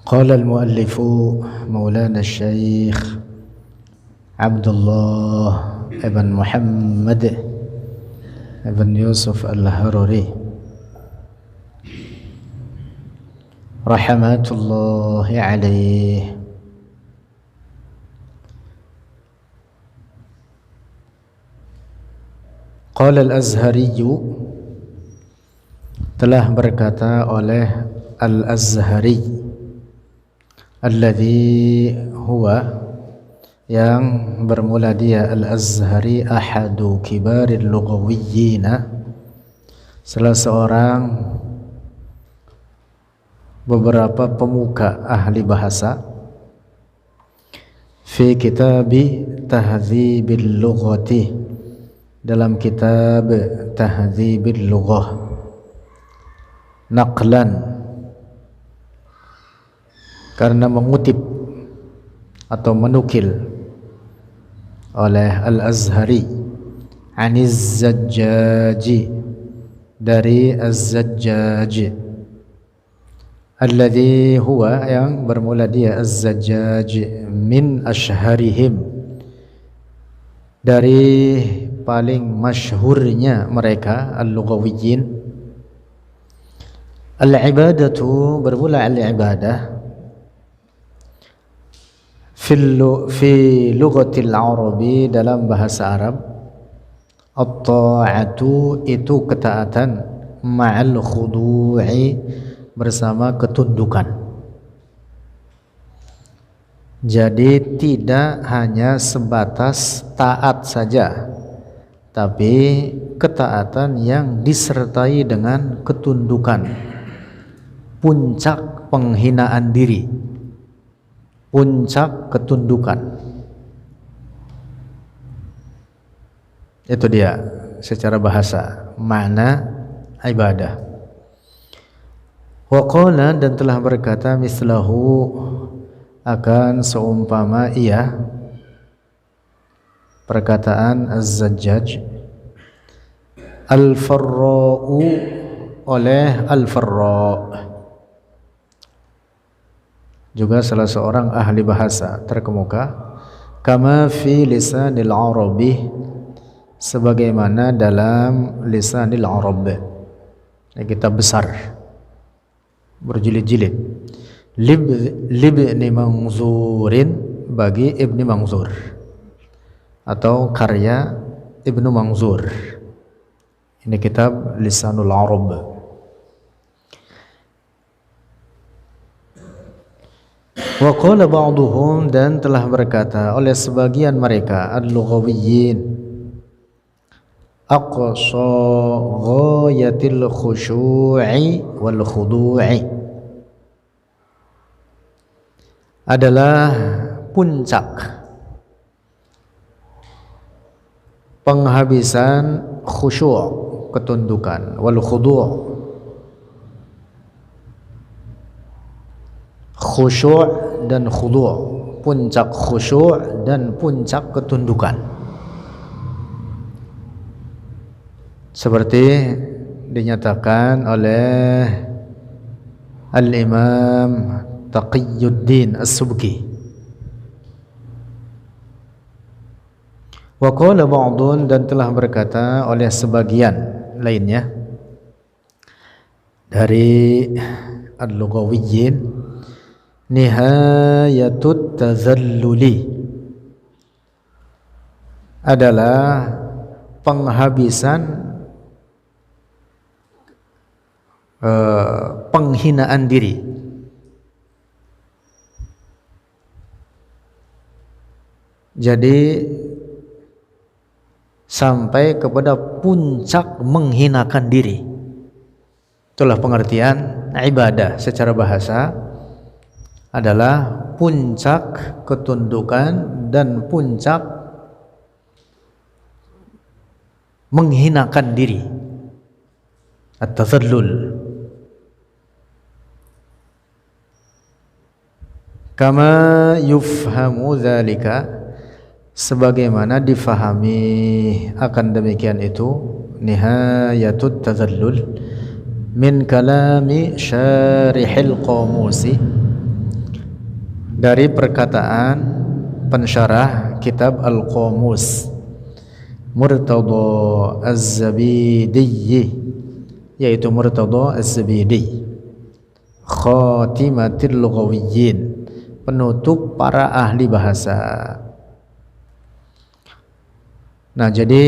قال المؤلف مولانا الشيخ عبد الله ابن محمد ابن يوسف الهروري رحمة الله عليه. قال الأزهري, telah berkata oleh Al-Azhari, alladzi huwa, yang bermula dia Al-Azhari, ahadu kibaril lughawiyyin, salah seorang beberapa pemuka ahli bahasa, fi kitabi tahdzibil lughati, dalam kitab tahdzibil lughah, naqlan, karena mengutip atau menukil oleh Al-Azhari, aniz Zajjaji, dari Az-Zajjaj, alladzi huwa, yang bermula dia Az-Zajjaj, min ashharihim, dari paling masyhurnya mereka al-lughawiyyin. Al-ibadatu, bermula al-ibadah, fi lughatil arabi, dalam bahasa Arab, at-ta'atu, itu ketaatan, ma'al khudu'i, bersama ketundukan. Jadi tidak hanya sebatas taat saja, tapi ketaatan yang disertai dengan ketundukan, puncak penghinaan diri, puncak ketundukan. Itu dia secara bahasa makna ibadah. Wa qala, dan telah berkata, mislahu, akan seumpama ia, perkataan Az-Zajjaj, al-Farra'u, oleh Al-Farra', juga salah seorang ahli bahasa terkemuka, kama fi lisanil arabi, sebagaimana dalam lisanil arab, kitab besar berjilid-jilid, libni Manzurin, bagi Ibni Manzur, atau karya Ibnu Manzur. Ini kitab lisanul arab. Wa qala ba'duhum, dan telah berkata oleh sebagian mereka, al-lughawiyyin, aqsa ghayatil khusyu'i wal khudu'i, adalah puncak penghabisan khusyuk, ketundukan, wal khudu', khusyuk dan khudu', puncak khusyuk dan puncak ketundukan, seperti dinyatakan oleh Al-Imam Taqiyuddin As-Subki. Wa qala ba'dun, dan telah berkata oleh sebagian lainnya dari al-lughawiyyin, nihayatut tazalluli, adalah penghabisan penghinaan diri. Jadi sampai kepada puncak menghinakan diri. Itulah pengertian ibadah secara bahasa, adalah puncak ketundukan dan puncak menghinakan diri, at-tazallul. Kama yufhamu dzalika, sebagaimana difahami akan demikian itu, nihayatut tazallul, min kalami syarihil qamusi, dari perkataan pensyarah kitab Al-Qamus Murtada Az-Zabidi, yaitu Murtada Az-Zabidi, Khatimatil Lughawiyyin, penutup para ahli bahasa. Nah, jadi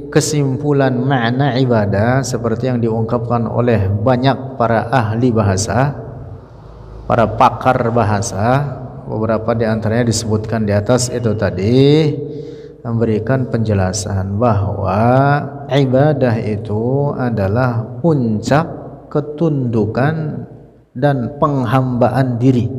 kesimpulan makna ibadah seperti yang diungkapkan oleh banyak para ahli bahasa, para pakar bahasa, beberapa di antaranya disebutkan di atas itu tadi, memberikan penjelasan bahwa ibadah itu adalah puncak ketundukan dan penghambaan diri.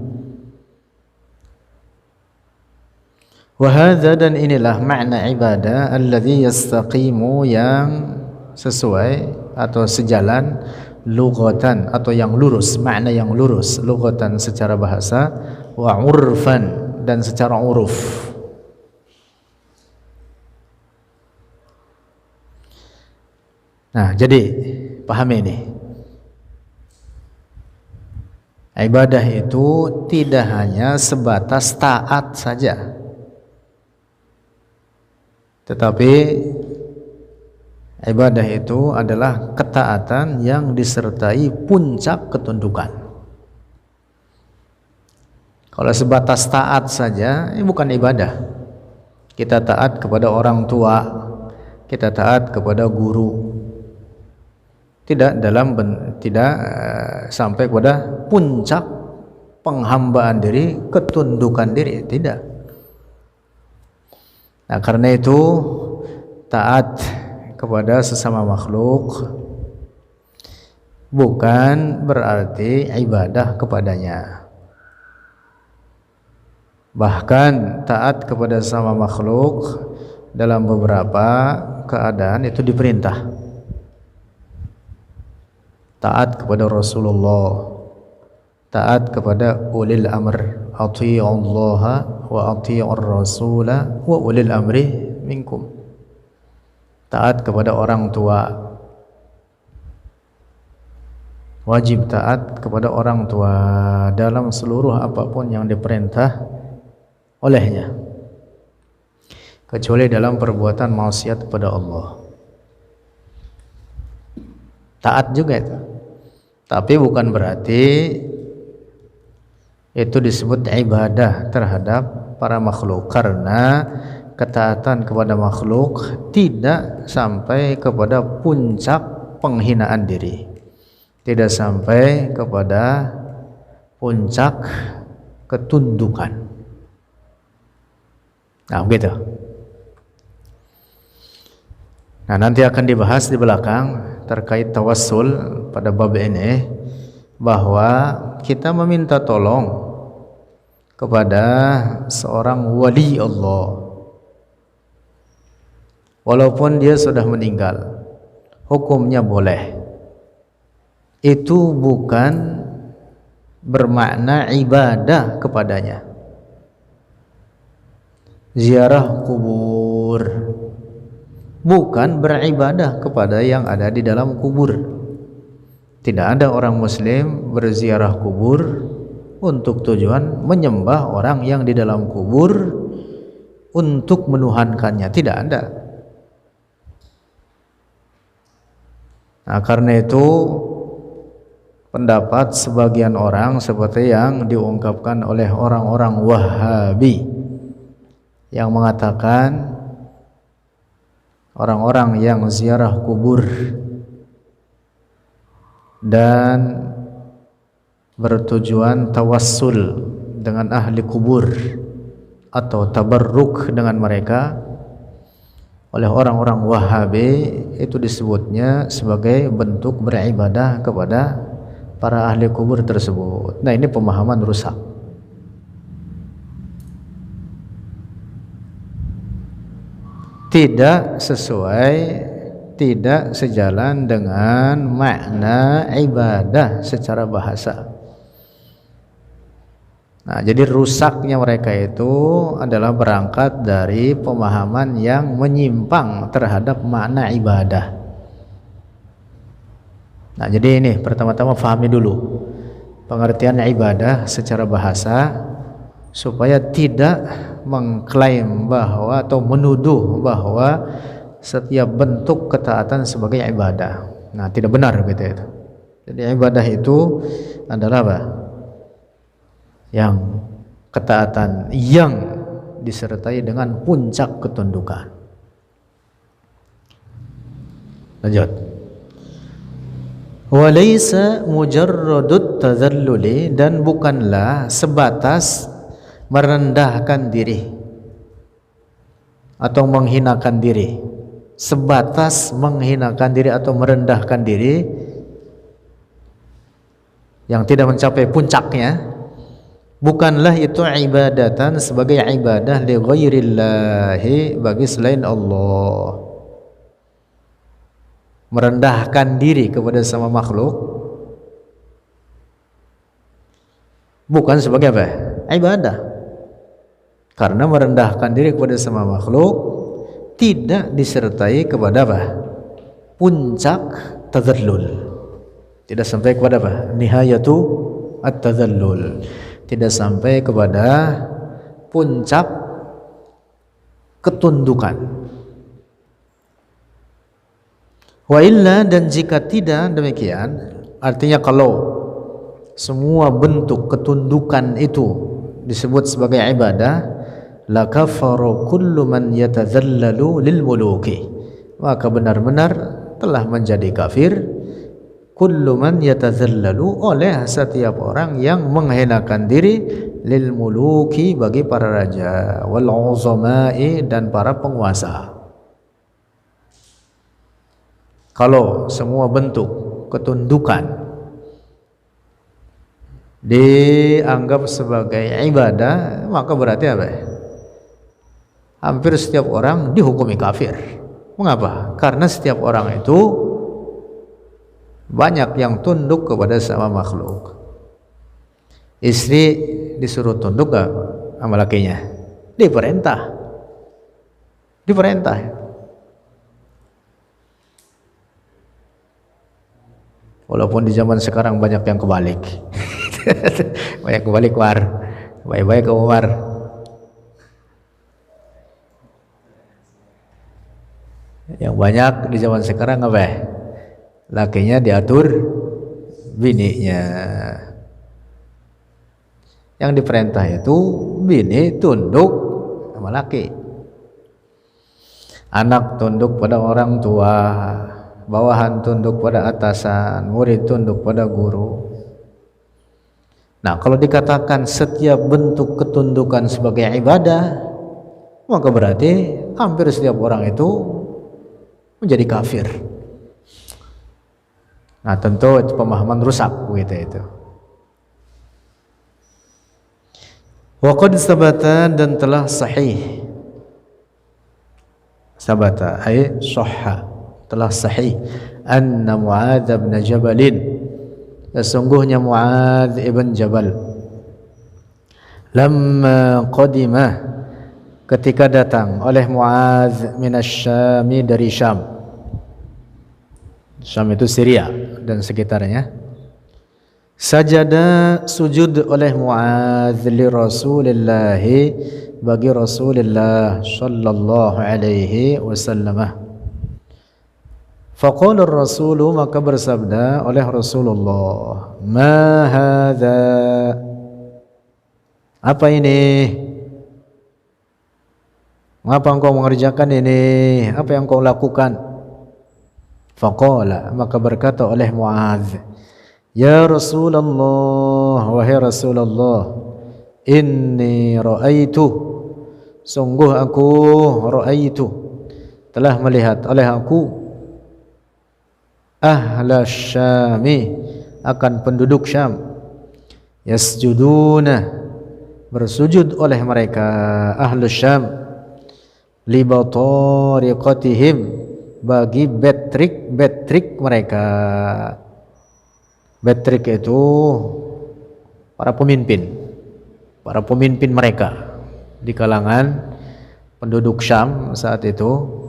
Wahada, dan inilah makna ibadah alladzi yastaqimu, yang sesuai atau sejalan, lughatan atau yang lurus, makna yang lurus, lughatan secara bahasa, wa urfan, dan secara uruf. Nah, jadi pahami ini. Ibadah itu tidak hanya sebatas taat saja, tetapi ibadah itu adalah ketaatan yang disertai puncak ketundukan. Kalau sebatas taat saja, ini bukan ibadah. Kita taat kepada orang tua, kita taat kepada guru, tidak sampai kepada puncak penghambaan diri, ketundukan diri, tidak. Nah, karena itu taat kepada sesama makhluk bukan berarti ibadah kepadanya. Bahkan taat kepada sesama makhluk dalam beberapa keadaan itu diperintah. Taat kepada Rasulullah, taat kepada ulil amr, ati'ullaha wa ati'ur rasula wa ulil amri minkum. Taat kepada orang tua, wajib taat kepada orang tua dalam seluruh apapun yang diperintah olehnya, kecuali dalam perbuatan maksiat kepada Allah. Taat juga itu, tapi bukan berarti itu disebut ibadah terhadap para makhluk, karena ketaatan kepada makhluk tidak sampai kepada puncak penghinaan diri, tidak sampai kepada puncak ketundukan. Nah, begitu. Nah, nanti akan dibahas di belakang terkait tawassul pada bab ini, bahwa kita meminta tolong kepada seorang wali Allah walaupun dia sudah meninggal, hukumnya boleh. Itu bukan bermakna ibadah kepadanya. Ziarah kubur bukan beribadah kepada yang ada di dalam kubur. Tidak ada orang muslim berziarah kubur untuk tujuan menyembah orang yang di dalam kubur untuk menuhankannya, tidak ada. Nah, karena itu pendapat sebagian orang seperti yang diungkapkan oleh orang-orang Wahabi yang mengatakan orang-orang yang ziarah kubur dan bertujuan tawassul dengan ahli kubur atau tabarruk dengan mereka oleh orang-orang Wahabi, itu disebutnya sebagai bentuk beribadah kepada para ahli kubur tersebut. Nah, ini pemahaman rusak. Tidak sesuai, tidak sejalan dengan makna ibadah secara bahasa. Nah, jadi rusaknya mereka itu adalah berangkat dari pemahaman yang menyimpang terhadap makna ibadah. Nah, jadi ini pertama-tama pahami dulu pengertian ibadah secara bahasa, supaya tidak mengklaim bahwa atau menuduh bahwa setiap bentuk ketaatan sebagai ibadah. Nah, tidak benar gitu itu. Jadi ibadah itu adalah apa? Yang ketaatan yang disertai dengan puncak ketundukan. Lanjut. Walaysa mujarradut tadhalluli, dan bukanlah sebatas merendahkan diri atau menghinakan diri. Sebatas menghinakan diri atau merendahkan diri yang tidak mencapai puncaknya, bukanlah itu ibadatan sebagai ibadah li ghairillahi, bagi selain Allah. Merendahkan diri kepada sama makhluk bukan sebagai apa? Ibadah. Karena merendahkan diri kepada sama makhluk tidak disertai kepada apa? Puncak tadzallul. Tidak sampai kepada apa? Nihayatu at-tadzallul. Tidak sampai kepada puncak ketundukan. Wa illa, dan jika tidak demikian, artinya kalau semua bentuk ketundukan itu disebut sebagai ibadah, la kafara kullu man yatadhallalu lil muluki, maka benar-benar telah menjadi kafir kullu man yatadhallalu, oleh setiap orang yang menghinakan diri, lil muluki, bagi para raja, wal uzama'i, dan para penguasa. Kalau semua bentuk ketundukan dianggap sebagai ibadah, maka berarti apa? Hampir setiap orang dihukumi kafir. Mengapa? Karena setiap orang itu banyak yang tunduk kepada sama makhluk. Istri disuruh tunduk gak sama lakinya? Diperintah. Walaupun di zaman sekarang banyak yang kebalik. Banyak kebalik, war. Baik-baik kamu, war. Yang banyak di zaman sekarang apa? Lakinya diatur bininya. Yang diperintah itu bini tunduk sama laki. Anak tunduk pada orang tua, bawahan tunduk pada atasan, murid tunduk pada guru. Nah, kalau dikatakan setiap bentuk ketundukan sebagai ibadah, maka berarti hampir setiap orang itu menjadi kafir. Nah, tentu itu pemahaman rusak begitu itu. Wa qad sabata, dan telah sahih. Sabata ay sahha, telah sahih, anna Muadz bin Jabal, sesungguhnya Muadz ibn Jabal, lamma qadima, ketika datang oleh Muadz minasy-Syam, dari Syam. Syam itu Syria dan sekitarnya. Sajada, sujud oleh Muadz li Rasulillah, bagi Rasulullah sallallahu alaihi wasallam. Faqala ar-rasulu, maka bersabda oleh Rasulullah, ma hadza, apa ini? Mengapa engkau mengerjakan ini? Apa yang kau lakukan? Faqala, maka berkata oleh Muadz, ya Rasulullah, wahai Rasulullah, inni ra'aitu, sungguh aku ra'aitu, telah melihat oleh aku, ahla Syami, akan penduduk Syam, yasjuduna, bersujud oleh mereka, ahlu Syam, li batariqatihim, bagi betrik mereka. Betrik itu para pemimpin mereka di kalangan penduduk Syam saat itu,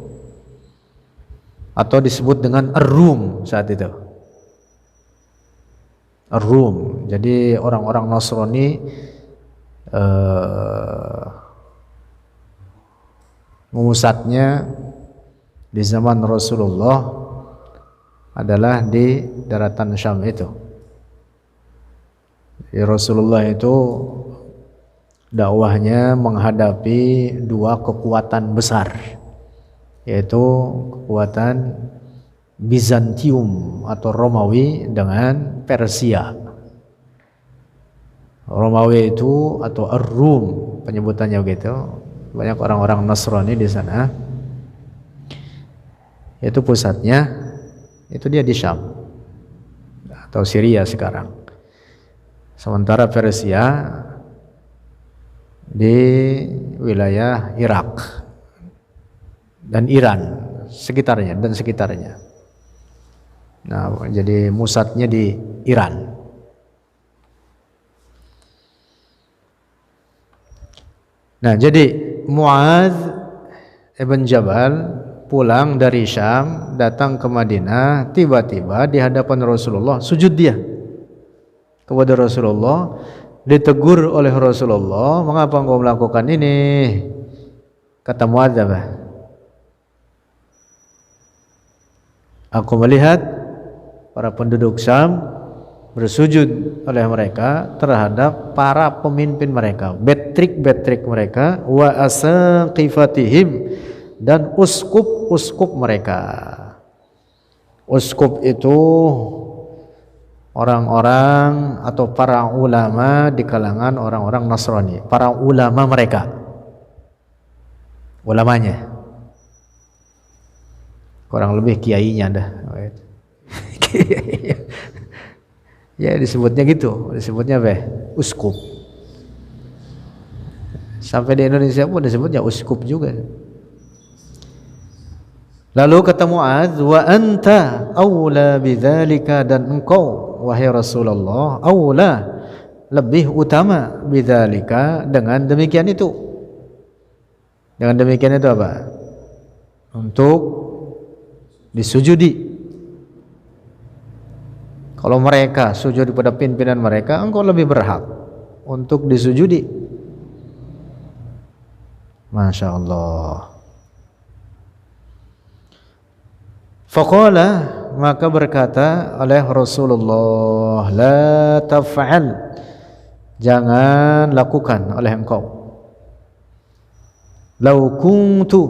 atau disebut dengan Ar-Rum saat itu. Ar-Rum, jadi orang-orang Nasrani memusatnya di zaman Rasulullah adalah di daratan Syam itu. Rasulullah itu dakwahnya menghadapi dua kekuatan besar, yaitu kekuatan Bizantium atau Romawi dengan Persia. Romawi itu atau Ar-Rum penyebutannya begitu. Banyak orang-orang Nasrani di sana. Itu pusatnya, itu dia di Syam atau Syria sekarang. Sementara Persia di wilayah Irak dan Iran sekitarnya dan sekitarnya. Nah, jadi musatnya di Iran. Nah, jadi Muadz ibn Jabal pulang dari Syam, datang ke Madinah, tiba-tiba di hadapan Rasulullah sujud dia kepada Rasulullah, ditegur oleh Rasulullah, "Mengapa engkau melakukan ini?" Kata Muadz apa? "Aku melihat para penduduk Syam bersujud oleh mereka terhadap para pemimpin mereka, betrik-betrik mereka, wa asaqifatihim, dan uskup-uskup mereka." Uskup itu orang-orang atau para ulama di kalangan orang-orang Nasrani, para ulama mereka, ulamanya, kurang lebih kiainya dah. Ya disebutnya gitu, disebutnya apa? Uskup. Sampai di Indonesia pun disebutnya uskup juga. Lalu kata Muadz, "Wa anta aula bidzalika," dan engkau wahai Rasulullah aula, lebih utama, bidzalika, dengan demikian itu. Dengan demikian itu apa? Untuk disujudi. Kalau mereka sujud kepada pimpinan mereka, engkau lebih berhak untuk disujudi. Masya Allah. Faqala, maka berkata oleh Rasulullah, "La taf'al," jangan lakukan oleh engkau. "Lau kuntu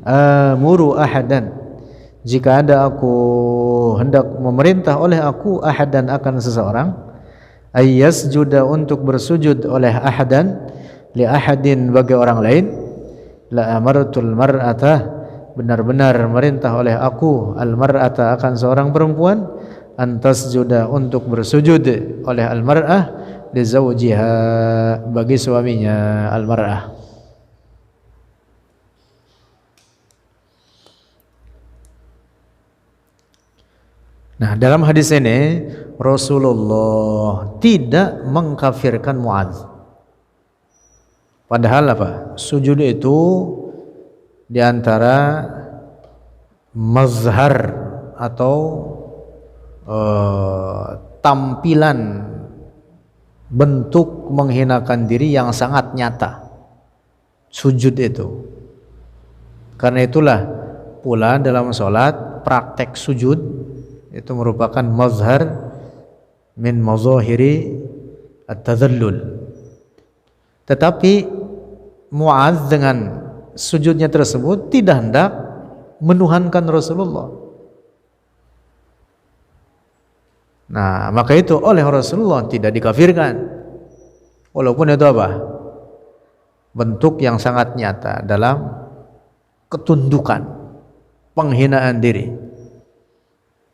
amuru ahadan," jika ada aku hendak memerintah oleh aku ahadan, akan seseorang, ayyasjuda, untuk bersujud oleh ahadan, li ahadin, bagi orang lain, la amartul mar'ata, benar-benar merintah oleh aku, al mar'ata, akan seorang perempuan, antasjuda, untuk bersujud oleh al mar'ah, li zawjiha, bagi suaminya al mar'ah. Nah, dalam hadis ini Rasulullah tidak mengkafirkan Muadz. Padahal apa? Sujud itu diantara mazhar atau tampilan bentuk menghinakan diri yang sangat nyata. Sujud itu. Karena itulah pula dalam sholat praktek sujud itu merupakan mazhar min mazahiri at-tadhallul. Tetapi Muadz dengan sujudnya tersebut tidak hendak menuhankan Rasulullah. Nah, maka itu oleh Rasulullah tidak dikafirkan. Walaupun itu apa? Bentuk yang sangat nyata dalam ketundukan, penghinaan diri.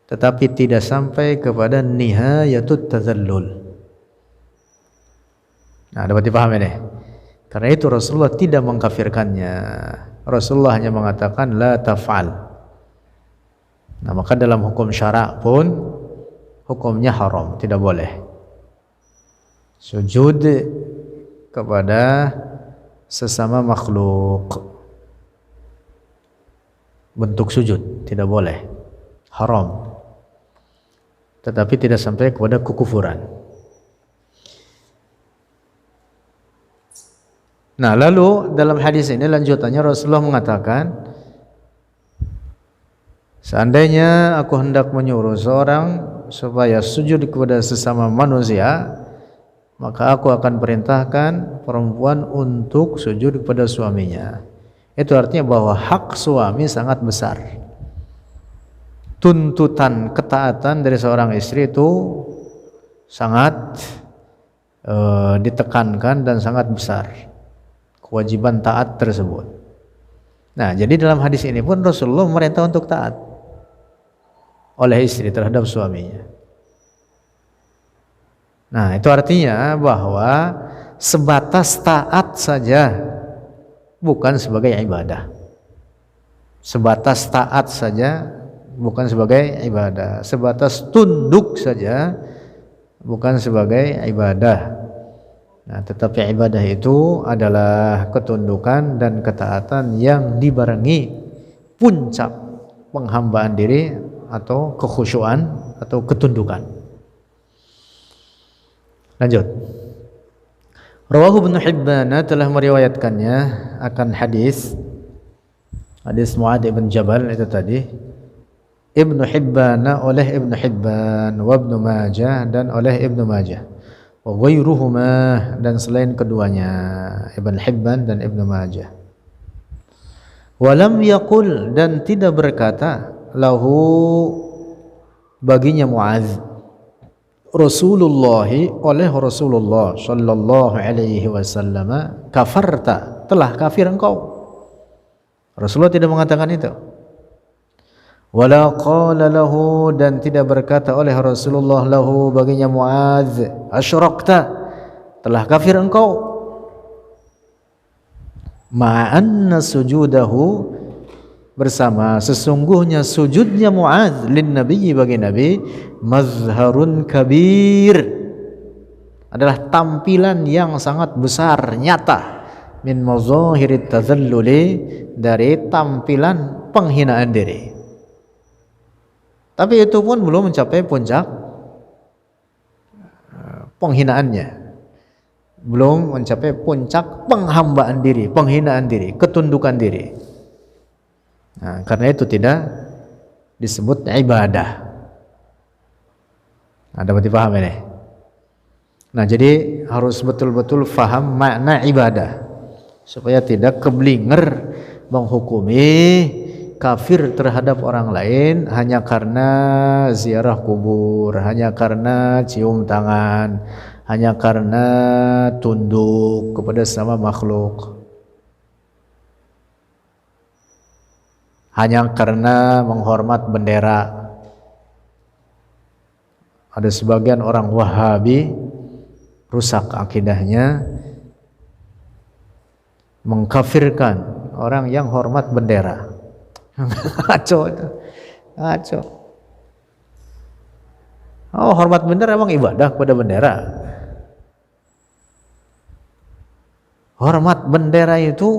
Tetapi tidak sampai kepada nihayatut tazallul. Nah, dapat dipahami nih. Karena itu Rasulullah tidak mengkafirkannya. Rasulullah hanya mengatakan la taf'al. Nah, maka dalam hukum syara' pun hukumnya haram, tidak boleh sujud kepada sesama makhluk. Bentuk sujud tidak boleh, haram. Tetapi tidak sampai kepada kekufuran. Nah, lalu dalam hadis ini lanjutannya Rasulullah mengatakan, seandainya aku hendak menyuruh seorang supaya sujud kepada sesama manusia, maka aku akan perintahkan perempuan untuk sujud kepada suaminya. Itu artinya bahwa hak suami sangat besar. Tuntutan ketaatan dari seorang istri itu sangat ditekankan dan sangat besar, kewajiban taat tersebut. Nah, jadi dalam hadis ini pun Rasulullah memerintah untuk taat oleh istri terhadap suaminya. Nah, itu artinya bahwa sebatas taat saja bukan sebagai ibadah. Sebatas taat saja bukan sebagai ibadah. Sebatas tunduk saja bukan sebagai ibadah. Nah, tetapi ibadah itu adalah ketundukan dan ketaatan yang dibarengi puncak penghambaan diri atau kekhusyuan atau ketundukan. Lanjut. Rawahu Ibnu Hibban telah meriwayatkannya akan hadis Muadz bin Jabal itu tadi. Ibnu Hibban oleh Ibnu Hibban, wa Ibnu Majah dan oleh Ibnu Majah, wa ghairuhuma dan selain keduanya, Ibnu Hibban dan Ibnu Majah. Walam yaqul dan tidak berkata lahu baginya Muadz, Rasulullah oleh Rasulullah sallallahu alaihi wasallam, kafarta, telah kafir engkau. Rasulullah tidak mengatakan itu. Wala qala lahu dan tidak berkata oleh Rasulullah lahu baginya Muadz, asyrakta, telah kafir engkau. Ma'anna sujudahu, bersama sesungguhnya sujudnya Muadz lin Nabi bagi Nabi, mazharun kabir, adalah tampilan yang sangat besar, nyata, min mazahirit tazalluli, dari tampilan penghinaan diri. Tapi itu pun belum mencapai puncak penghinaannya, belum mencapai puncak penghambaan diri, penghinaan diri, ketundukan diri. Nah, karena itu tidak disebut ibadah. Nah, dapat dipahami ini. Nah, jadi harus betul-betul faham makna ibadah supaya tidak keblinger menghukumi kafir terhadap orang lain hanya karena ziarah kubur, hanya karena cium tangan, hanya karena tunduk kepada sesama makhluk, hanya karena menghormat bendera. Ada sebagian orang Wahabi rusak akidahnya, mengkafirkan orang yang hormat bendera. Ngaco itu, ngaco. Oh, hormat bendera emang ibadah kepada bendera? Hormat bendera itu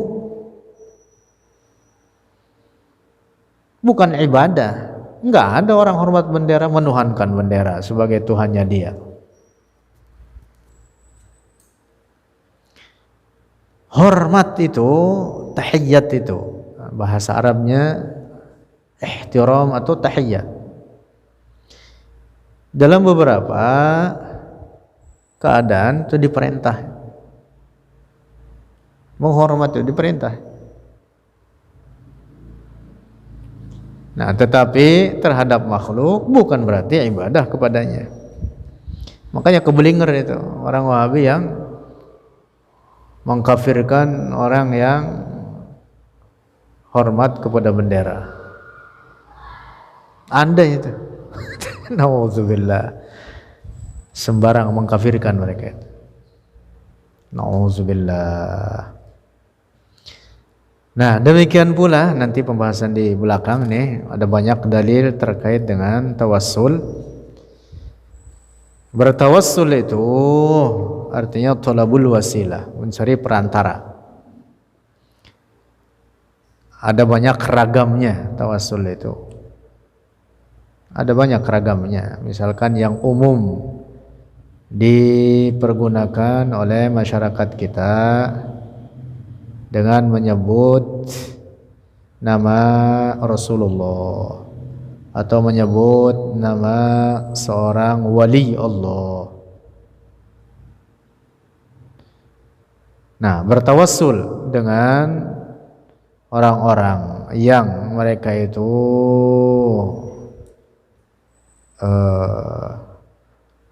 bukan ibadah. Enggak ada orang hormat bendera, menuhankan bendera sebagai Tuhannya dia. Hormat itu, tahiyyat itu, bahasa Arabnya ihtiram atau tahiyyat. Dalam beberapa keadaan itu diperintah. Menghormat itu diperintah. Nah, tetapi terhadap makhluk bukan berarti ibadah kepadanya. Makanya keblinger itu orang Wahabi yang mengkafirkan orang yang hormat kepada bendera. Anda itu nauzubillah, sembarang mengkafirkan mereka. Nauzubillah. Nah, demikian pula nanti pembahasan di belakang nih, ada banyak dalil terkait dengan tawassul. Bertawassul itu artinya thalabul wasilah, mencari perantara. Ada banyak ragamnya tawassul itu. Ada banyak ragamnya. Misalkan yang umum dipergunakan oleh masyarakat kita dengan menyebut nama Rasulullah atau menyebut nama seorang wali Allah. Nah, bertawassul dengan orang-orang yang mereka itu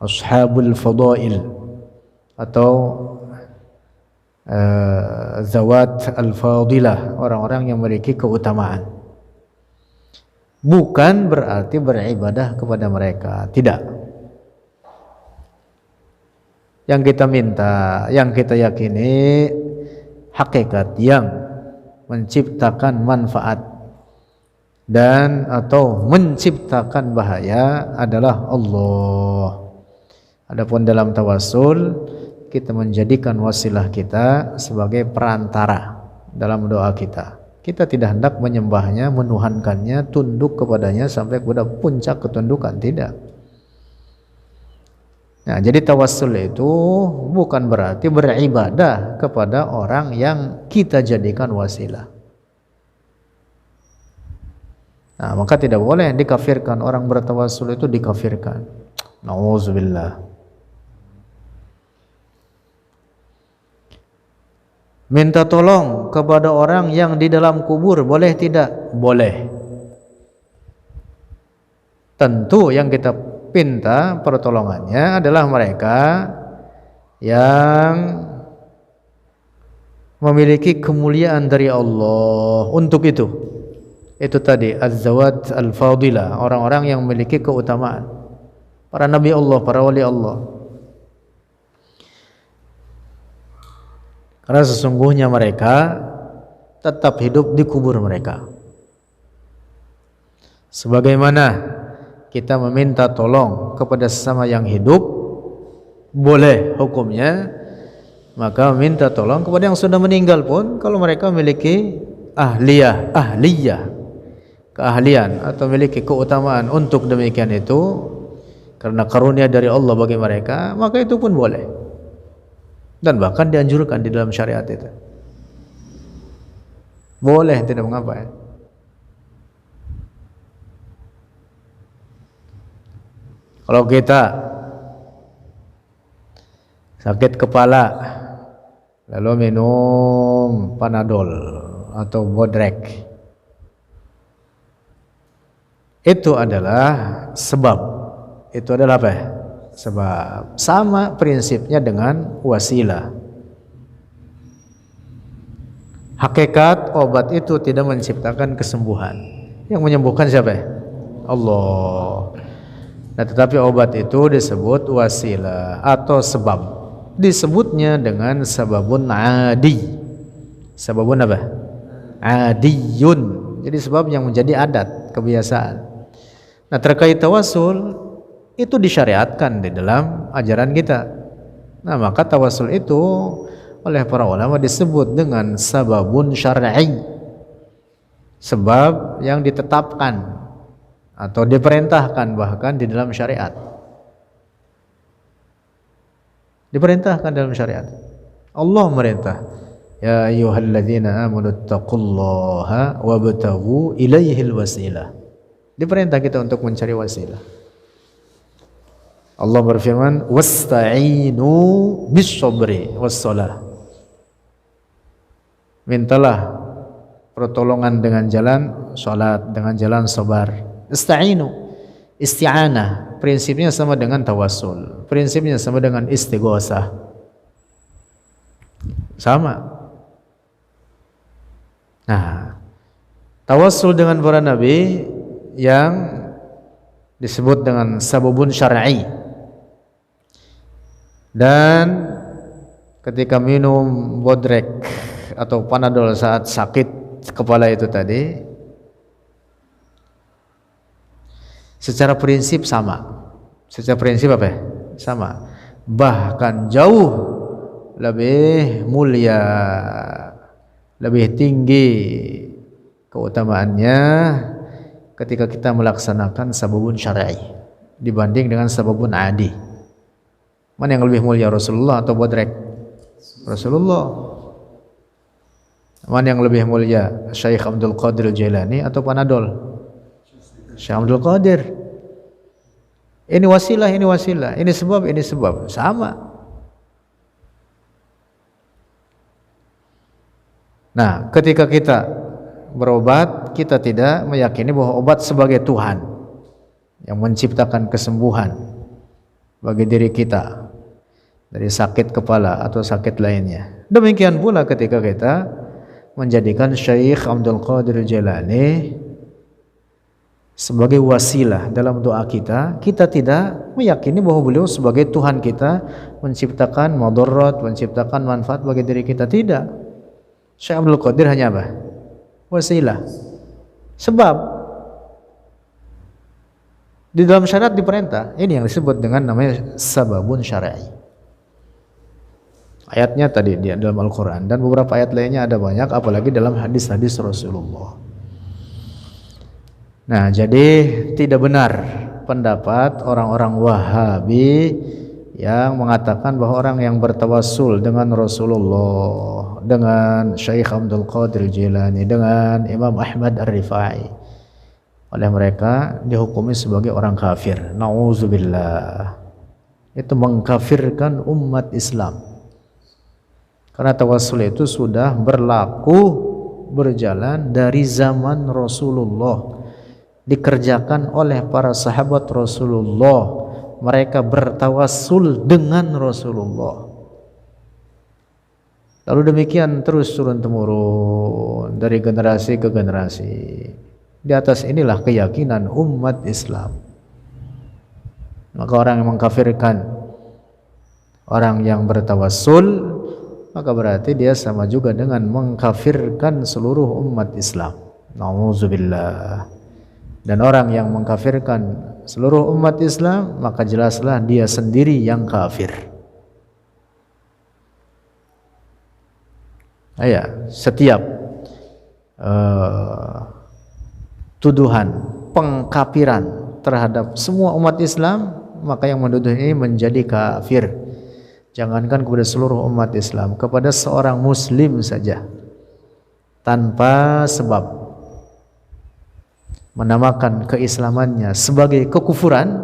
ashabul fadail atau zawat al-fadilah, orang-orang yang memiliki keutamaan. Bukan berarti beribadah kepada mereka, tidak. Yang kita minta, yang kita yakini, hakikat yang menciptakan manfaat dan atau menciptakan bahaya adalah Allah. Adapun dalam tawassul, kita menjadikan wasilah kita sebagai perantara dalam doa kita. Kita tidak hendak menyembahnya, menuhankannya, tunduk kepadanya sampai kepada puncak ketundukan, tidak. Nah, jadi tawassul itu bukan berarti beribadah kepada orang yang kita jadikan wasilah. Nah, maka tidak boleh dikafirkan, orang bertawassul itu dikafirkan. Nauzubillah. Minta tolong kepada orang yang di dalam kubur boleh tidak? Boleh. Tentu yang kita pinta pertolongannya adalah mereka yang memiliki kemuliaan dari Allah. Untuk itu tadi az-zawat al-fadilah, orang-orang yang memiliki keutamaan, para nabi Allah, para wali Allah. Karena sesungguhnya mereka tetap hidup di kubur mereka. Sebagaimana kita meminta tolong kepada sesama yang hidup, boleh hukumnya, maka minta tolong kepada yang sudah meninggal pun kalau mereka memiliki keahlian atau memiliki keutamaan untuk demikian itu, karena karunia dari Allah bagi mereka, maka itu pun boleh. Dan bahkan dianjurkan di dalam syariat itu. Boleh, tidak mengapa ya. Kalau kita sakit kepala lalu minum Panadol atau Bodrek, itu adalah sebab. Itu adalah apa ya? Sebab. Sama prinsipnya dengan wasilah. Hakikat obat itu tidak menciptakan kesembuhan. Yang menyembuhkan siapa? Allah. Nah, tetapi obat itu disebut wasilah atau sebab. Disebutnya dengan sababun adi. Sababun apa? Adiyun. Jadi sebab yang menjadi adat, kebiasaan. Nah, terkait tawassul itu disyariatkan di dalam ajaran kita. Nah, maka tawassul itu oleh para ulama disebut dengan sababun syar'i, sebab yang ditetapkan atau diperintahkan bahkan di dalam syariat. Diperintahkan dalam syariat. Allah merintah, ya ayyuhalladzina amanu taqullaha wabtaghu ilaihil wasilah. Diperintah kita untuk mencari wasilah. Allah berfirman, wasta'inu bis-sabri was-shalah. Mintalah pertolongan dengan jalan salat, dengan jalan sabar. Ista'inu, isti'anah, prinsipnya sama dengan tawassul, prinsipnya sama dengan istighosah. Sama. Nah, tawassul dengan para nabi yang disebut dengan sababun syar'i. Dan ketika minum Bodrek atau Panadol saat sakit kepala itu tadi, secara prinsip sama. Secara prinsip apa ya? Sama. Bahkan jauh lebih mulia, lebih tinggi keutamaannya ketika kita melaksanakan sababun syar'i dibanding dengan sababun adi. Mana yang lebih mulia, Rasulullah atau Bodrek? Rasulullah. Mana yang lebih mulia, Syekh Abdul Qadir Jailani atau Panadol? Syekh Abdul Qadir. Ini wasilah, ini sebab, sama. Nah, ketika kita berobat, kita tidak meyakini bahwa obat sebagai Tuhan yang menciptakan kesembuhan bagi diri kita dari sakit kepala atau sakit lainnya. Demikian pula ketika kita menjadikan Syekh Abdul Qadir Jailani sebagai wasilah dalam doa kita, kita tidak meyakini bahwa beliau sebagai Tuhan kita menciptakan madarat, menciptakan manfaat bagi diri kita. Tidak. Syekh Abdul Qadir hanya apa? Wasilah. Sebab di dalam syariat diperintah, ini yang disebut dengan namanya sababun syar'i. Ayatnya tadi di dalam Al-Quran dan beberapa ayat lainnya ada banyak, apalagi dalam hadis-hadis Rasulullah. Nah, jadi tidak benar pendapat orang-orang Wahabi yang mengatakan bahwa orang yang bertawassul dengan Rasulullah, dengan Syekh Abdul Qadir Jailani, dengan Imam Ahmad Ar-Rifai, oleh mereka dihukumi sebagai orang kafir. Nauzubillah. Itu mengkafirkan umat Islam. Karena tawassul itu sudah berlaku, berjalan dari zaman Rasulullah, dikerjakan oleh para sahabat Rasulullah. Mereka bertawassul dengan Rasulullah. Lalu demikian terus turun temurun dari generasi ke generasi. Di atas inilah keyakinan umat Islam. Maka orang yang mengkafirkan orang yang bertawassul, maka berarti dia sama juga dengan mengkafirkan seluruh umat Islam. Nauzubillah. Dan orang yang mengkafirkan seluruh umat Islam, maka jelaslah dia sendiri yang kafir. Setiap tuduhan pengkafiran terhadap semua umat Islam, maka yang menuduh ini menjadi kafir. Jangankan kepada seluruh umat Islam, kepada seorang muslim saja tanpa sebab menamakan keislamannya sebagai kekufuran,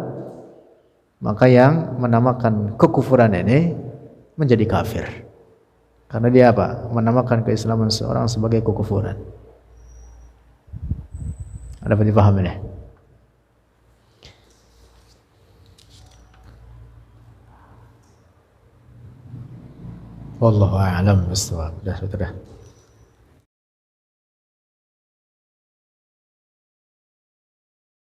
maka yang menamakan kekufuran ini menjadi kafir. Karena dia apa? Menamakan keislaman seorang sebagai kekufuran. Ada apa dipahami ini? Wallahu a'lam bishawab. Sudah.